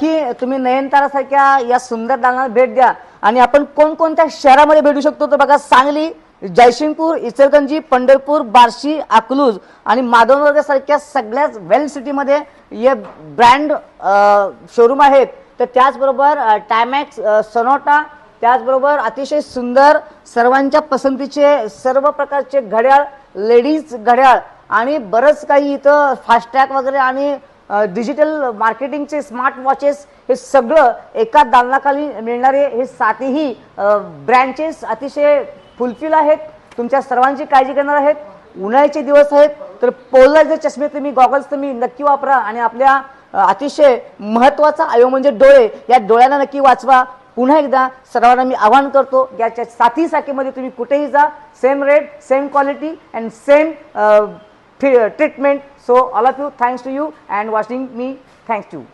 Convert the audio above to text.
की तुम्ही नयनतारासारख्या या सुंदर दालनाला भेट द्या आणि आपण कोणकोणत्या शहरामध्ये भेटू शकतो तर बघा, सांगली, जयसिंगपूर, इचलकरंजी, पंढरपूर, बार्शी, अकलूज आणि माधवनगर सारख्या सगळ्याच वेल सिटीमध्ये हे ब्रँड शोरूम आहेत. तर त्याचबरोबर टायमॅक्स, सोनाटा, त्याचबरोबर अतिशय सुंदर सर्वांच्या पसंतीचे सर्व प्रकारचे घड्याळ, लेडीज घड्याळ आणि बरंच काही इथं फास्टॅग वगैरे आणि डिजिटल मार्केटिंगचे स्मार्ट वॉचेस, हे सगळं एका दालनाखाली मिळणारे हे सातही ब्रँचेस अतिशय फुलफिल आहेत. तुमच्या सर्वांची काळजी करणार आहेत. उन्हाळ्याचे दिवस आहेत तर पोलरायझर चष्मे तुम्ही, गॉगल्स तुम्ही नक्की वापरा आणि आपल्या अतिशय महत्त्वाचा अवयव म्हणजे डोळे, या डोळ्यांना नक्की वाचवा. पुन्हा एकदा सर्वांना मी आवाहन करतो, याच्या साथी साखीमध्ये तुम्ही कुठेही जा, same rate, same quality and same treatment. So all of you, thanks to you and watching me. Thanks to you.